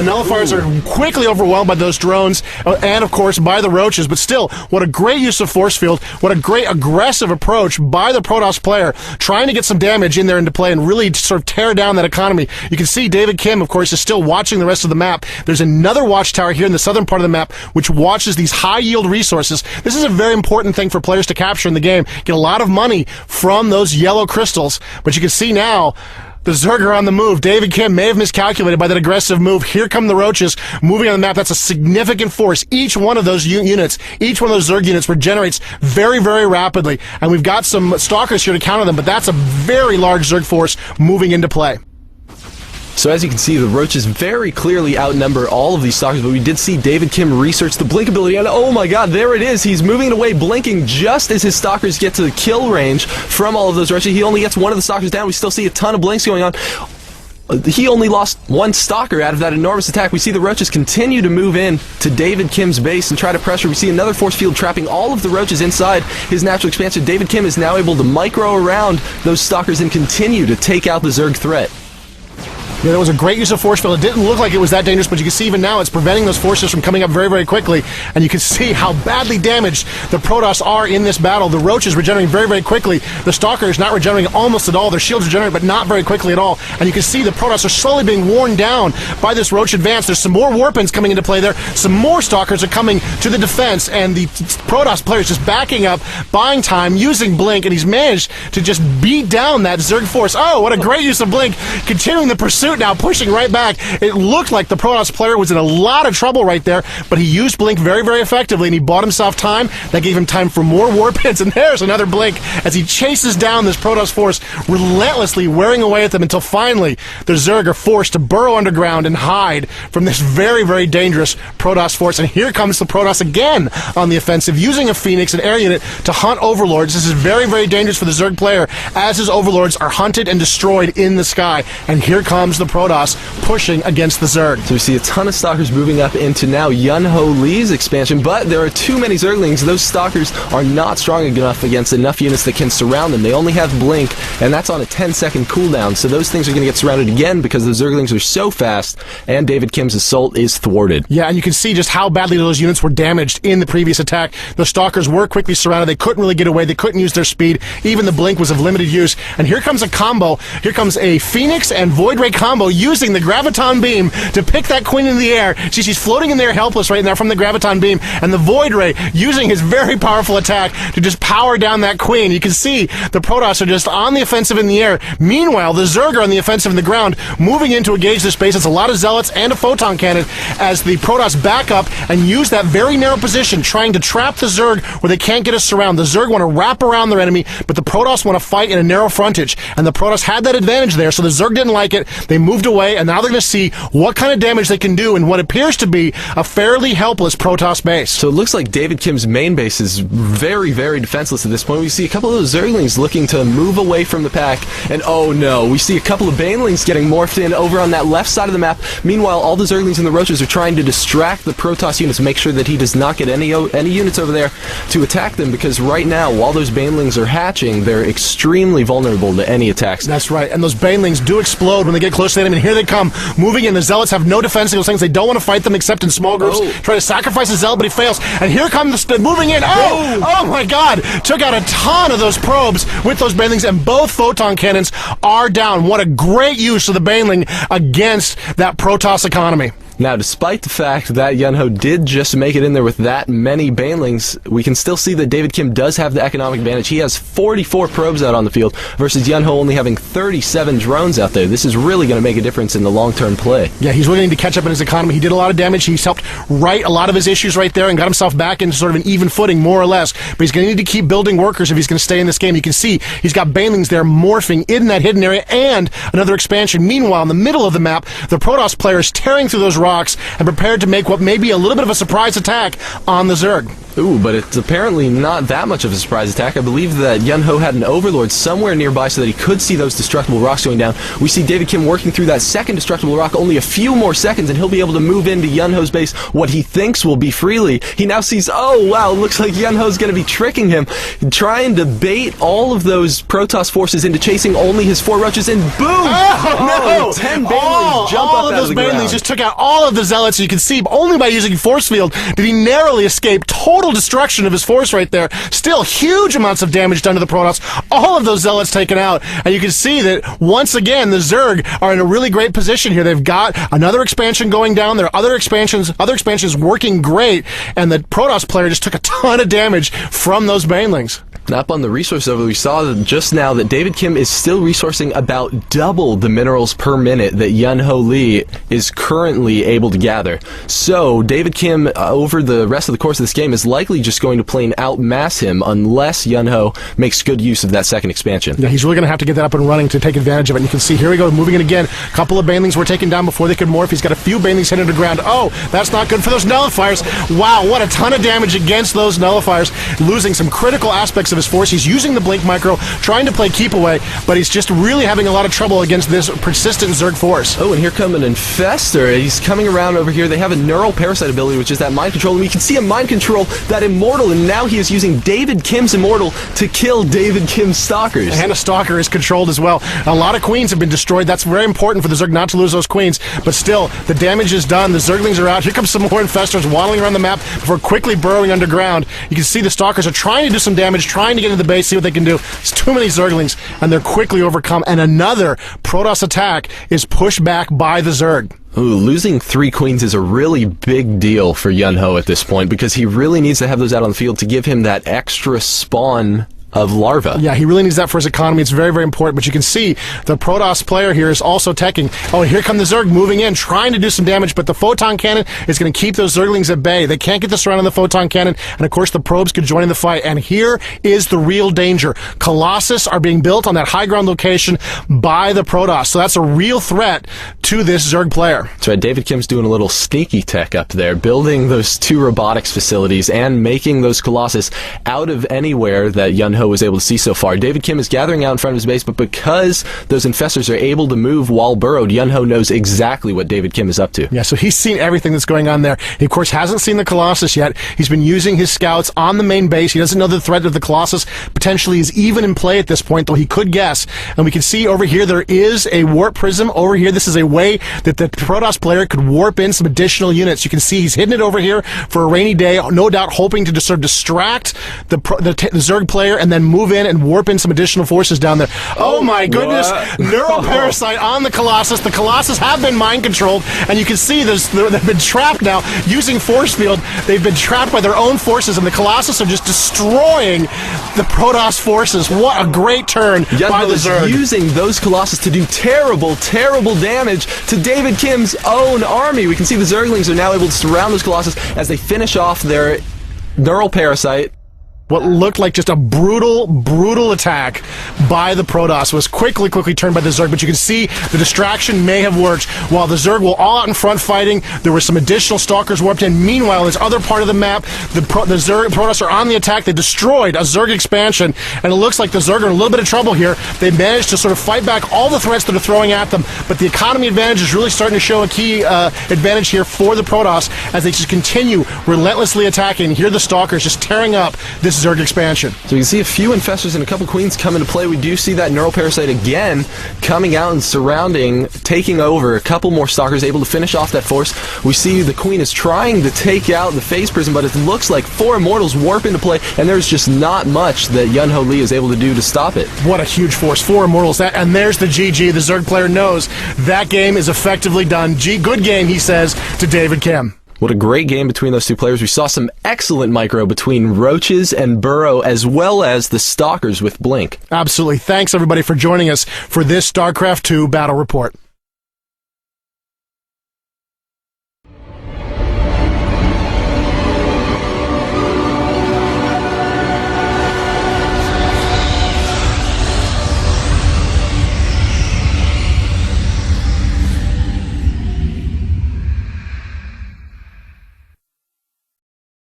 The nullifiers are quickly overwhelmed by those drones and, of course, by the roaches. But still, what a great use of force field. What a great aggressive approach by the Protoss player, trying to get some damage in there into play and really sort of tear down that economy. You can see David Kim, of course, is still watching the rest of the map. There's another watchtower here in the southern part of the map which watches these high-yield resources. This is a very important thing for players to capture in the game. Get a lot of money from those yellow crystals. But you can see now, the Zerg are on the move. David Kim may have miscalculated by that aggressive move. Here come the roaches moving on the map. That's a significant force. Each one of those units, each one of those Zerg units regenerates very, very rapidly. And we've got some stalkers here to counter them, but that's a very large Zerg force moving into play. So as you can see, the roaches very clearly outnumber all of these stalkers, but we did see David Kim research the blink ability, and oh my god, there it is! He's moving it away, blinking just as his stalkers get to the kill range from all of those roaches. He only gets one of the stalkers down. We still see a ton of blinks going on. He only lost one stalker out of that enormous attack. We see the roaches continue to move in to David Kim's base and try to pressure. We see another force field trapping all of the roaches inside his natural expansion. David Kim is now able to micro around those stalkers and continue to take out the Zerg threat. Yeah, that was a great use of force field. It didn't look like it was that dangerous, but you can see even now it's preventing those forces from coming up very, very quickly. And you can see how badly damaged the Protoss are in this battle. The roaches regenerating very, very quickly. The stalkers not regenerating almost at all. Their shields regenerate, but not very quickly at all. And you can see the Protoss are slowly being worn down by this roach advance. There's some more warpins coming into play there. Some more stalkers are coming to the defense, and the Protoss players just backing up, buying time, using Blink, and he's managed to just beat down that Zerg force. Oh, what a great use of Blink. Continuing the pursuit now, pushing right back. It looked like the Protoss player was in a lot of trouble right there, but he used Blink very, very effectively, and he bought himself time. That gave him time for more warpins, and there's another Blink as he chases down this Protoss force, relentlessly wearing away at them until finally the Zerg are forced to burrow underground and hide from this very, very dangerous Protoss force. And here comes the Protoss again on the offensive, using a Phoenix, an air unit, to hunt Overlords. This is very, very dangerous for the Zerg player as his Overlords are hunted and destroyed in the sky. And here comes the Protoss pushing against the Zerg. So we see a ton of stalkers moving up into now Yun-Ho Lee's expansion, but there are too many Zerglings. Those stalkers are not strong enough against enough units that can surround them. They only have Blink, and that's on a 10-second cooldown, so those things are going to get surrounded again because the Zerglings are so fast, and David Kim's assault is thwarted. Yeah, and you can see just how badly those units were damaged in the previous attack. The stalkers were quickly surrounded. They couldn't really get away. They couldn't use their speed. Even the Blink was of limited use. And here comes a combo. Here comes a Phoenix and Void Ray combo using the Graviton Beam to pick that Queen in the air. She's floating in there helpless right now from the Graviton Beam, and the Void Ray using his very powerful attack to just power down that Queen. You can see the Protoss are just on the offensive in the air. Meanwhile, the Zerg are on the offensive in the ground, moving in to engage this base. It's a lot of Zealots and a Photon Cannon as the Protoss back up and use that very narrow position, trying to trap the Zerg where they can't get a surround. The Zerg want to wrap around their enemy, but the Protoss want to fight in a narrow frontage, and the Protoss had that advantage there, so the Zerg didn't like it. They moved away, and now they're going to see what kind of damage they can do in what appears to be a fairly helpless Protoss base. So it looks like David Kim's main base is very, very defenseless at this point. We see a couple of those Zerglings looking to move away from the pack, and oh no, we see a couple of Banelings getting morphed in over on that left side of the map. Meanwhile, all the Zerglings and the Roaches are trying to distract the Protoss units, make sure that he does not get any units over there to attack them, because right now, while those Banelings are hatching, they're extremely vulnerable to any attacks. That's right, and those Banelings do explode when they get close to them, and here they come, moving in. The Zealots have no defensive things. They don't want to fight them except in small groups. Try to sacrifice a Zealot, but he fails. And here comes the moving in. Oh my god! Took out a ton of those probes with those Banelings, and both Photon Cannons are down. What a great use of the Baneling against that Protoss economy. Now, despite the fact that Yun-Ho did just make it in there with that many Banelings, we can still see that David Kim does have the economic advantage. He has 44 probes out on the field versus Yun-Ho only having 37 drones out there. This is really going to make a difference in the long-term play. Yeah, he's really going to catch up in his economy. He did a lot of damage. He's helped right a lot of his issues right there and got himself back into sort of an even footing, more or less. But he's going to need to keep building workers if he's going to stay in this game. You can see he's got Banelings there morphing in that hidden area and another expansion. Meanwhile, in the middle of the map, the Protoss player is tearing through those rocks and prepared to make what may be a little bit of a surprise attack on the Zerg. Ooh, but it's apparently not that much of a surprise attack. I believe that Yun-Ho had an Overlord somewhere nearby so that he could see those destructible rocks going down. We see David Kim working through that second destructible rock, only a few more seconds, and he'll be able to move into Yun-Ho's base what he thinks will be freely. He now sees, oh wow, looks like Yun-Ho's going to be tricking him, trying to bait all of those Protoss forces into chasing only his 4 roaches, and boom! Oh, no! 10 banelings jump up all of out those of the ground. banelings just took out all of the zealots. You can see only by using force field did he narrowly escape total destruction of his force right there. Still huge amounts of damage done to the Protoss. All of those zealots taken out, and you can see that once again the Zerg are in a really great position here. They've got another expansion going down. There are other expansions working great, and the Protoss player just took a ton of damage from those banelings. Up on the resource over, we saw that just now that David Kim is still resourcing about double the minerals per minute that Yun-Ho Lee is currently able to gather. So David Kim, over the rest of the course of this game, is likely just going to plain outmass him unless Yun-Ho makes good use of that second expansion. Yeah, he's really going to have to get that up and running to take advantage of it. And you can see, here we go, moving it again. A couple of banelings were taken down before they could morph. He's got a few banelings hit underground. Oh, that's not good for those nullifiers. Wow, what a ton of damage against those nullifiers, losing some critical aspects of his force. He's using the blink micro, trying to play keep away, but he's just really having a lot of trouble against this persistent Zerg force. Oh, and here comes an infestor. He's coming around over here. They have a neural parasite ability, which is that mind control, and we can see him mind control that immortal, and now he is using David Kim's immortal to kill David Kim's stalkers. And a stalker is controlled as well. A lot of queens have been destroyed. That's very important for the Zerg not to lose those queens, but still, the damage is done. The Zerglings are out. Here comes some more infestors waddling around the map before quickly burrowing underground. You can see the stalkers are trying to do some damage, trying to get into the base, see what they can do. It's too many Zerglings, and they're quickly overcome, and another Protoss attack is pushed back by the Zerg. Ooh, losing 3 queens is a really big deal for Yun-Ho at this point, because he really needs to have those out on the field to give him that extra spawn of larva. Yeah, he really needs that for his economy. It's very, very important. But you can see the Protoss player here is also teching. Oh, and here come the Zerg moving in, trying to do some damage, but the photon cannon is going to keep those Zerglings at bay. They can't get the surround on the photon cannon, and of course the probes could join in the fight. And here is the real danger. Colossus are being built on that high ground location by the Protoss, so that's a real threat to this Zerg player. That's right, David Kim's doing a little sneaky tech up there, building those 2 robotics facilities and making those Colossus out of anywhere that Yun-Ho was able to see so far. David Kim is gathering out in front of his base, but because those infestors are able to move while burrowed, Yun-Ho knows exactly what David Kim is up to. Yeah, so he's seen everything that's going on there. He, of course, hasn't seen the Colossus yet. He's been using his scouts on the main base. He doesn't know the threat of the Colossus potentially is even in play at this point, though he could guess. And we can see over here there is a warp prism over here. This is a way that the Protoss player could warp in some additional units. You can see he's hidden it over here for a rainy day, no doubt hoping to sort of distract the Zerg player and then move in and warp in some additional forces down there. Oh my goodness! Neural parasite on the Colossus. The Colossus have been mind controlled, and you can see they've been trapped now using force field. They've been trapped by their own forces, and the Colossus are just destroying the Protoss forces. What a great turn by the Zerg. Using those Colossus to do terrible, terrible damage to David Kim's own army. We can see the Zerglings are now able to surround those Colossus as they finish off their neural parasite. What looked like just a brutal, brutal attack by the Protoss was quickly turned by the Zerg, but you can see the distraction may have worked. While the Zerg were all out in front fighting, there were some additional stalkers warped in. Meanwhile, this other part of the map, the Protoss are on the attack. They destroyed a Zerg expansion, and it looks like the Zerg are in a little bit of trouble here. They managed to sort of fight back all the threats that are throwing at them, but the economy advantage is really starting to show a key advantage here for the Protoss as they just continue relentlessly attacking. Here the stalkers just tearing up this Zerg expansion. So you can see a few infestors and a couple queens come into play. We do see that neural parasite again coming out and surrounding, taking over. A couple more stalkers able to finish off that force. We see the queen is trying to take out the phase prism, but it looks like 4 immortals warp into play, and there's just not much that Yun-Ho Lee is able to do to stop it. What a huge force. 4 immortals. And there's the GG. The Zerg player knows that game is effectively done. Good game, he says to David Kim. What a great game between those 2 players. We saw some excellent micro between Roaches and Burrow, as well as the Stalkers with Blink. Absolutely. Thanks, everybody, for joining us for this StarCraft 2 Battle Report.